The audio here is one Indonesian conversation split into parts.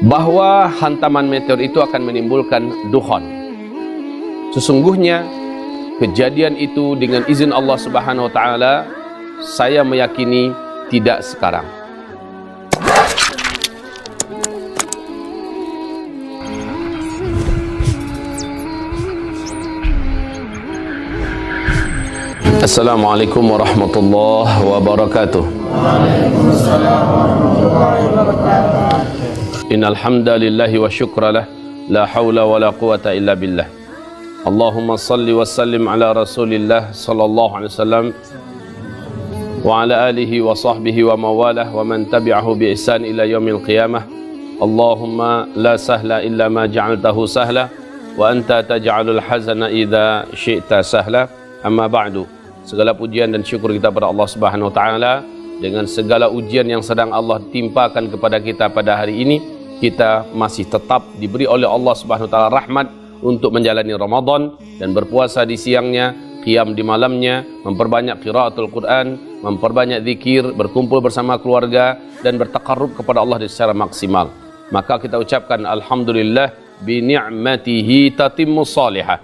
bahwa hantaman meteor itu akan menimbulkan dukhon. Sesungguhnya kejadian itu dengan izin Allah Subhanahu wa taala, saya meyakini tidak sekarang. Assalamualaikum warahmatullahi wabarakatuh. Waalaikumsalam warahmatullahi wabarakatuh. Innal hamdalillahi wa syukralah, la haula wala quwata illa billah. Allahumma salli wa sallim ala Rasulillah sallallahu alaihi wasallam wa ala alihi wa sahbihi wa mawalah wa man tabi'ahu bi ihsan ila yaumil qiyamah. Allahumma la sahla illa ma ja'altahu sahla wa anta taj'alul hazana idza syi'ta sahla. Amma ba'du. Segala pujian dan syukur kita pada Allah Subhanahu wa taala. Dengan segala ujian yang sedang Allah timpakan kepada kita pada hari ini, kita masih tetap diberi oleh Allah Subhanahu wa taala rahmat untuk menjalani Ramadan dan berpuasa di siangnya, qiyam di malamnya, memperbanyak qiraatul Quran, memperbanyak zikir, berkumpul bersama keluarga dan bertaqarrub kepada Allah secara maksimal. Maka kita ucapkan alhamdulillah bi ni'matihi tatimmus salihah.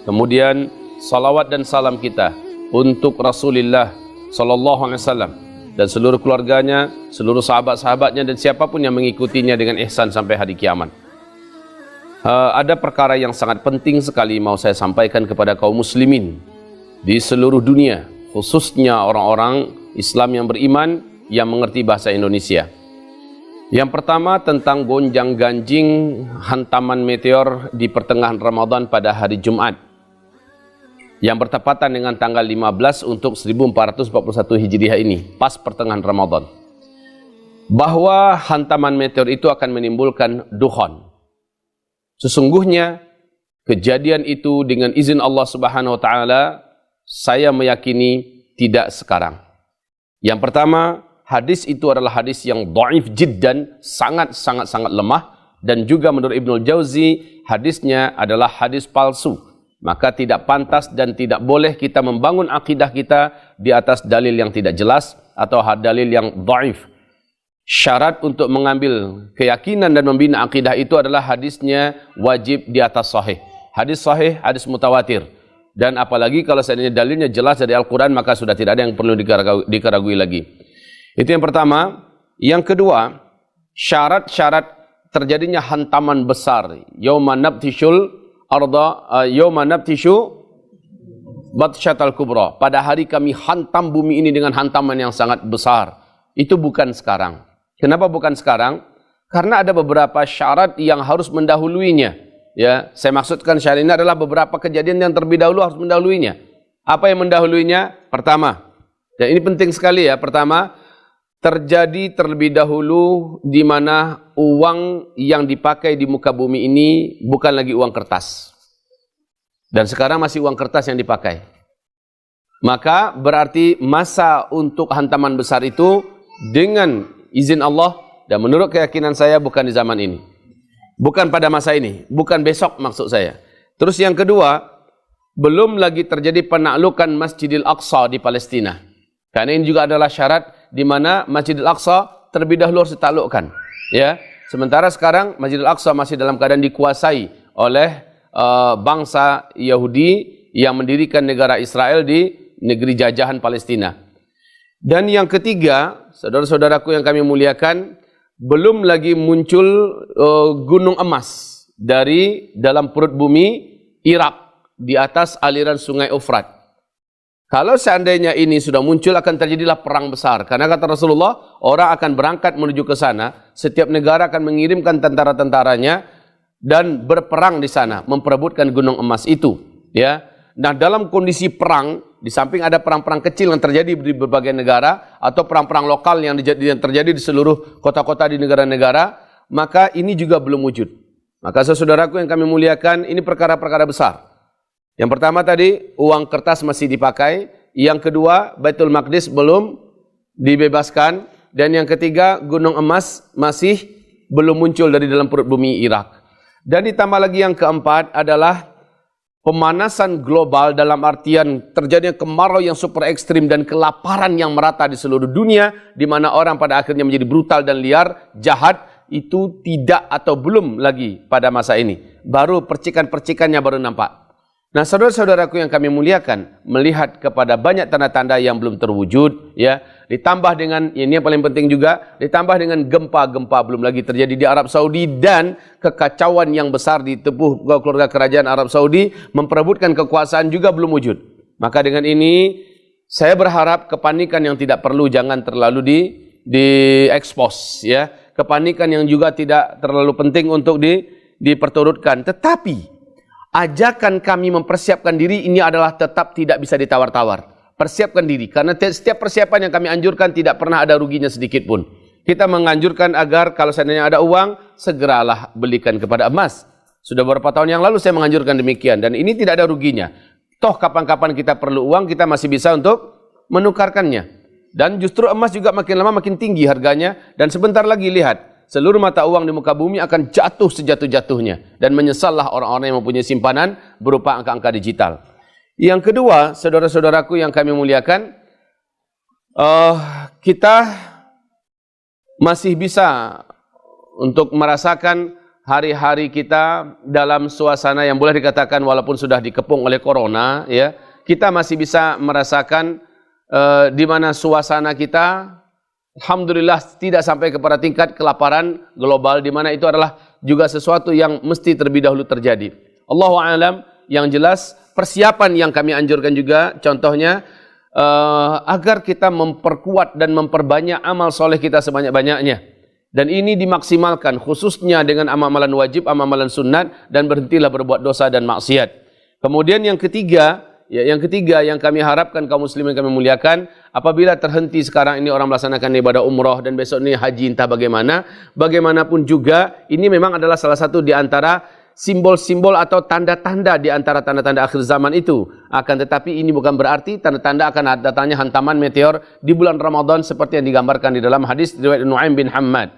Kemudian salawat dan salam kita untuk Rasulullah sallallahu alaihi wasallam dan seluruh keluarganya, seluruh sahabat-sahabatnya dan siapapun yang mengikutinya dengan ihsan sampai hari kiamat. Ada perkara yang sangat penting sekali mau saya sampaikan kepada kaum muslimin di seluruh dunia, khususnya orang-orang Islam yang beriman yang mengerti bahasa Indonesia. Yang pertama tentang gonjang-ganjing hantaman meteor di pertengahan Ramadan pada hari Jumat yang bertepatan dengan tanggal 15 untuk 1441 Hijriah ini, pas pertengahan Ramadan. Bahwa hantaman meteor itu akan menimbulkan dukhon. Sesungguhnya kejadian itu dengan izin Allah Subhanahu wa taala, saya meyakini tidak sekarang. Yang pertama, hadis itu adalah hadis yang dhaif jiddan, sangat lemah, dan juga menurut Ibnul Jauzi hadisnya adalah hadis palsu. Maka tidak pantas dan tidak boleh kita membangun akidah kita di atas dalil yang tidak jelas atau dalil yang dhaif. Syarat untuk mengambil keyakinan dan membina akidah itu adalah hadisnya wajib di atas sahih. Hadis sahih, hadis mutawatir. Dan apalagi kalau seandainya dalilnya jelas dari Al-Quran, maka sudah tidak ada yang perlu dikeragui lagi. Itu yang pertama. Yang kedua, syarat-syarat terjadinya hantaman besar. Yauma nabtishul arda yawma nabtishu batsyatal kubra. Pada hari kami hantam bumi ini dengan hantaman yang sangat besar. Itu bukan sekarang. Kenapa bukan sekarang? Karena ada beberapa syarat yang harus mendahuluinya. Ya, saya maksudkan syarat ini adalah beberapa kejadian yang terlebih dahulu harus mendahuluinya. Apa yang mendahuluinya? Pertama, dan ini penting sekali ya. Pertama, terjadi terlebih dahulu di mana uang yang dipakai di muka bumi ini bukan lagi uang kertas. Dan sekarang masih uang kertas yang dipakai. Maka berarti masa untuk hantaman besar itu dengan izin Allah dan menurut keyakinan saya bukan di zaman ini. Bukan pada masa ini, bukan besok maksud saya. Terus yang kedua, belum lagi terjadi penaklukan Masjidil Aqsa di Palestina. Karena ini juga adalah syarat di mana Masjidil Aqsa terlebih dahulu harus ditaklukkan. Ya, sementara sekarang Masjidil Aqsa masih dalam keadaan dikuasai oleh bangsa Yahudi yang mendirikan negara Israel di negeri jajahan Palestina. Dan yang ketiga, saudara-saudaraku yang kami muliakan, belum lagi muncul gunung emas dari dalam perut bumi Irak di atas aliran sungai Efrat. Kalau seandainya ini sudah muncul, akan terjadilah perang besar. Karena kata Rasulullah, orang akan berangkat menuju ke sana. Setiap negara akan mengirimkan tentara-tentaranya dan berperang di sana, memperebutkan gunung emas itu. Ya, nah dalam kondisi perang, di samping ada perang-perang kecil yang terjadi di berbagai negara atau perang-perang lokal yang terjadi di seluruh kota-kota di negara-negara, maka ini juga belum wujud. Maka saudaraku yang kami muliakan, ini perkara-perkara besar. Yang pertama tadi, uang kertas masih dipakai. Yang kedua, Baitul Maqdis belum dibebaskan. Dan yang ketiga, gunung emas masih belum muncul dari dalam perut bumi Irak. Dan ditambah lagi yang keempat adalah pemanasan global dalam artian terjadinya kemarau yang super ekstrim dan kelaparan yang merata di seluruh dunia, di mana orang pada akhirnya menjadi brutal dan liar, jahat, itu tidak atau belum lagi pada masa ini. Baru percikan-percikannya baru nampak. Nah, saudara-saudaraku yang kami muliakan, melihat kepada banyak tanda-tanda yang belum terwujud, ya, ditambah dengan, ini yang paling penting juga, ditambah dengan gempa-gempa belum lagi terjadi di Arab Saudi dan kekacauan yang besar di tubuh keluarga kerajaan Arab Saudi memperebutkan kekuasaan juga belum wujud. Maka dengan ini saya berharap kepanikan yang tidak perlu jangan terlalu diekspos, ya. Kepanikan yang juga tidak terlalu penting untuk diperturutkan. Tetapi ajakan kami mempersiapkan diri ini adalah tetap tidak bisa ditawar-tawar. Persiapkan diri, karena setiap persiapan yang kami anjurkan tidak pernah ada ruginya sedikit pun. Kita menganjurkan agar kalau seandainya ada uang, segeralah belikan kepada emas. Sudah beberapa tahun yang lalu saya menganjurkan demikian, dan ini tidak ada ruginya. Toh kapan-kapan kita perlu uang, kita masih bisa untuk menukarkannya. Dan justru emas juga makin lama makin tinggi harganya, dan sebentar lagi lihat, seluruh mata uang di muka bumi akan jatuh sejatuh-jatuhnya. Dan menyesallah orang-orang yang mempunyai simpanan berupa angka-angka digital. Yang kedua, saudara-saudaraku yang kami muliakan, kita masih bisa untuk merasakan hari-hari kita dalam suasana yang boleh dikatakan walaupun sudah dikepung oleh corona, ya, kita masih bisa merasakan di mana suasana kita alhamdulillah tidak sampai kepada tingkat kelaparan global, di mana itu adalah juga sesuatu yang mesti terlebih dahulu terjadi. Allahu a'lam. Yang jelas persiapan yang kami anjurkan juga contohnya agar kita memperkuat dan memperbanyak amal soleh kita sebanyak-banyaknya, dan ini dimaksimalkan khususnya dengan amalan wajib, amalan sunat, dan berhentilah berbuat dosa dan maksiat. Kemudian yang ketiga yang kami harapkan kaum muslimin kami muliakan, apabila terhenti sekarang ini orang melaksanakan ibadah umrah dan besok ini haji entah bagaimana, bagaimanapun juga ini memang adalah salah satu di antara simbol-simbol atau tanda-tanda di antara tanda-tanda akhir zaman itu. Akan tetapi ini bukan berarti tanda-tanda akan datangnya hantaman meteor di bulan Ramadan seperti yang digambarkan di dalam hadis riwayat Nu'aim bin Hammad.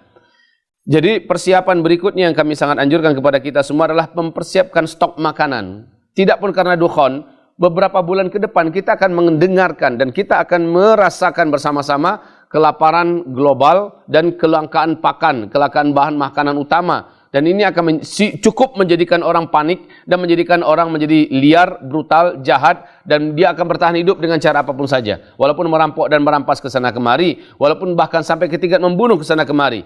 Jadi persiapan berikutnya yang kami sangat anjurkan kepada kita semua adalah mempersiapkan stok makanan. Tidak pun karena dukhon, beberapa bulan ke depan kita akan mendengarkan dan kita akan merasakan bersama-sama kelaparan global dan kelangkaan pakan, kelangkaan bahan makanan utama. Dan ini akan cukup menjadikan orang panik dan menjadikan orang menjadi liar, brutal, jahat, dan dia akan bertahan hidup dengan cara apapun saja. Walaupun merampok dan merampas ke sana kemari, walaupun bahkan sampai ke tingkat membunuh ke sana kemari.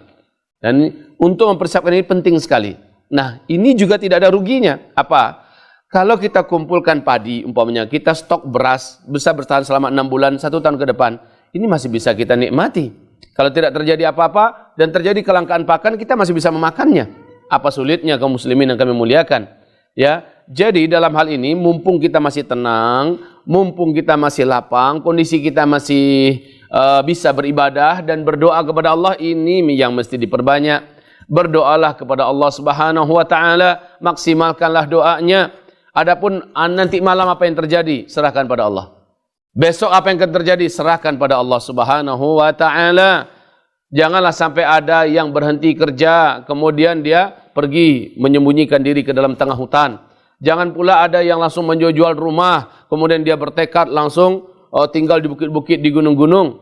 Dan untuk mempersiapkan ini penting sekali. Nah, ini juga tidak ada ruginya. Apa? Kalau kita kumpulkan padi, umpamanya kita stok beras bisa bertahan selama 6 bulan, 1 tahun ke depan, ini masih bisa kita nikmati. Kalau tidak terjadi apa-apa dan terjadi kelangkaan pakan, kita masih bisa memakannya. Apa sulitnya kaum muslimin yang kami muliakan? Ya, jadi dalam hal ini mumpung kita masih tenang, mumpung kita masih lapang, kondisi kita masih bisa beribadah dan berdoa kepada Allah, ini yang mesti diperbanyak. Berdoalah kepada Allah Subhanahu wa taala, maksimalkanlah doanya. Adapun nanti malam apa yang terjadi, serahkan pada Allah. Besok apa yang akan terjadi, serahkan pada Allah Subhanahu wa taala. Janganlah sampai ada yang berhenti kerja, kemudian dia pergi menyembunyikan diri ke dalam tengah hutan. Jangan pula ada yang langsung menjual rumah, kemudian dia bertekad langsung tinggal di bukit-bukit, di gunung-gunung.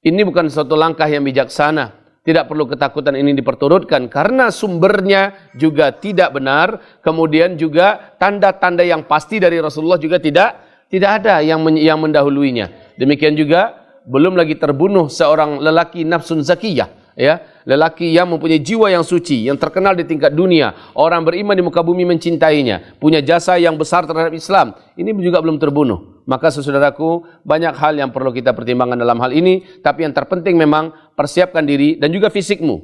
Ini bukan suatu langkah yang bijaksana. Tidak perlu ketakutan ini diperturutkan, karena sumbernya juga tidak benar. Kemudian juga tanda-tanda yang pasti dari Rasulullah juga tidak ada yang mendahuluinya. Demikian juga belum lagi terbunuh seorang lelaki nafsun zakiyah, ya, lelaki yang mempunyai jiwa yang suci, yang terkenal di tingkat dunia, orang beriman di muka bumi mencintainya, punya jasa yang besar terhadap Islam. Ini juga belum terbunuh. Maka saudaraku, banyak hal yang perlu kita pertimbangkan dalam hal ini, tapi yang terpenting memang persiapkan diri dan juga fisikmu.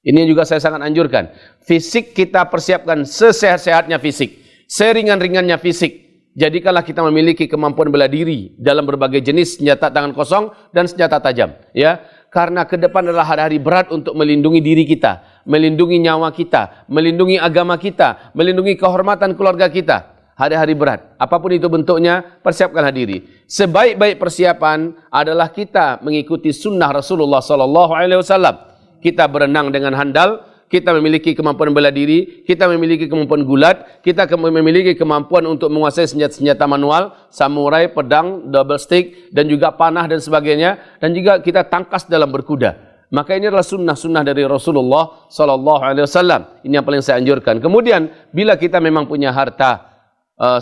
Ini juga saya sangat anjurkan. Fisik kita persiapkan sesehat-sehatnya fisik, seringan-ringannya fisik. Jadikanlah kita memiliki kemampuan bela diri dalam berbagai jenis senjata tangan kosong dan senjata tajam, ya. Karena ke depan adalah hari-hari berat untuk melindungi diri kita, melindungi nyawa kita, melindungi agama kita, melindungi kehormatan keluarga kita. Hari-hari berat, apapun itu bentuknya, persiapkanlah diri. Sebaik-baik persiapan adalah kita mengikuti sunnah Rasulullah SAW. Kita berenang dengan handal, kita memiliki kemampuan bela diri, kita memiliki kemampuan gulat, kita memiliki kemampuan untuk menguasai senjata-senjata manual, samurai, pedang, double stick, dan juga panah dan sebagainya, dan juga kita tangkas dalam berkuda. Maka ini adalah sunnah-sunnah dari Rasulullah sallallahu alaihi wasallam. Ini yang paling saya anjurkan. Kemudian bila kita memang punya harta,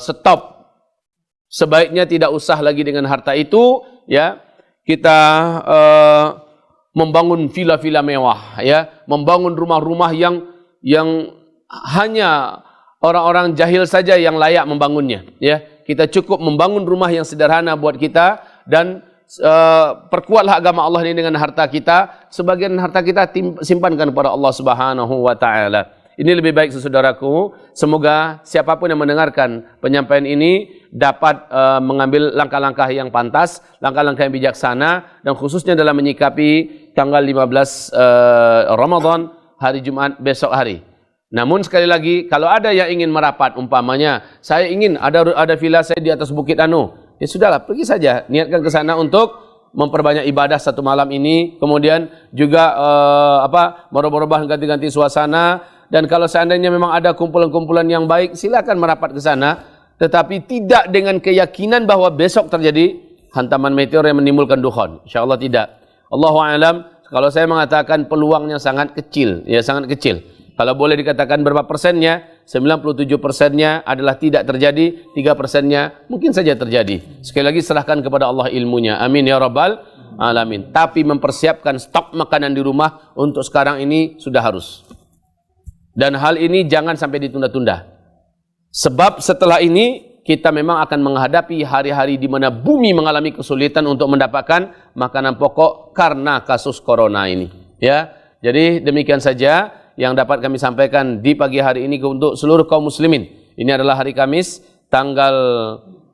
stop. Sebaiknya tidak usah lagi dengan harta itu, ya. Kita membangun villa-villa mewah, ya, membangun rumah-rumah yang hanya orang-orang jahil saja yang layak membangunnya, ya. Kita cukup membangun rumah yang sederhana buat kita dan perkuatlah agama Allah ini dengan harta kita. Sebagian harta kita simpankan kepada Allah Subhanahu wa taala. Ini lebih baik saudaraku. Semoga siapapun yang mendengarkan penyampaian ini dapat mengambil langkah-langkah yang pantas, langkah-langkah yang bijaksana, dan khususnya dalam menyikapi tanggal 15 Ramadan, hari Jumat besok hari. Namun sekali lagi, kalau ada yang ingin merapat, umpamanya saya ingin ada villa saya di atas Bukit Anu, ya sudahlah, pergi saja, niatkan ke sana untuk memperbanyak ibadah satu malam ini, kemudian juga merubah-rubah, ganti-ganti suasana. Dan kalau seandainya memang ada kumpulan-kumpulan yang baik, silakan merapat ke sana, tetapi tidak dengan keyakinan bahwa besok terjadi hantaman meteor yang menimbulkan dukhon. Insyaallah tidak. Allahu a'lam. Kalau saya mengatakan peluangnya sangat kecil, ya sangat kecil. Kalau boleh dikatakan berapa persennya, 97%-nya adalah tidak terjadi, 3%-nya mungkin saja terjadi. Sekali lagi serahkan kepada Allah ilmunya. Amin ya rabbal alamin. Tapi mempersiapkan stok makanan di rumah untuk sekarang ini sudah harus. Dan hal ini jangan sampai ditunda-tunda. Sebab setelah ini kita memang akan menghadapi hari-hari di mana bumi mengalami kesulitan untuk mendapatkan makanan pokok karena kasus corona ini. Ya, jadi demikian saja yang dapat kami sampaikan di pagi hari ini untuk seluruh kaum muslimin. Ini adalah hari Kamis, tanggal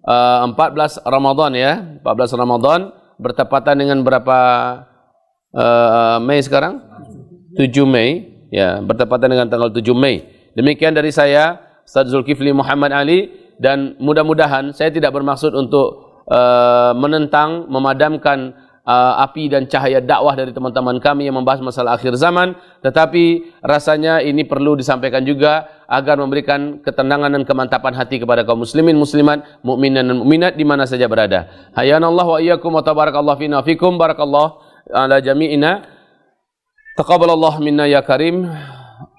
14 Ramadan ya. 14 Ramadan bertepatan dengan berapa Mei sekarang? 7 Mei. Ya, bertepatan dengan tanggal 7 Mei. Demikian dari saya, Ustaz Zulkifli Muhammad Ali, dan mudah-mudahan saya tidak bermaksud untuk menentang, memadamkan api dan cahaya dakwah dari teman-teman kami yang membahas masalah akhir zaman, tetapi rasanya ini perlu disampaikan juga agar memberikan ketenangan dan kemantapan hati kepada kaum muslimin, muslimat, mukminin dan mukminat di mana saja berada. Hayanallahu wa iyyakum wa tabarakallahu fina fikum, barakallahu ala jami'ina. Taqabbalallah minna ya karim.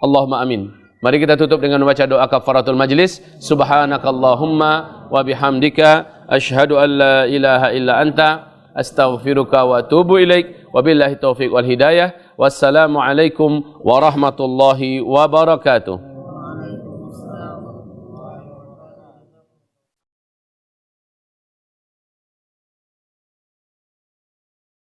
Allahumma amin. Mari kita tutup dengan membaca doa kafaratul majlis. Subhanakallahumma wa bihamdika asyhadu an la ilaha illa anta astaghfiruka wa atubu ilaik. Wabillahi taufiq wal hidayah. Wassalamu alaikum warahmatullahi wabarakatuh.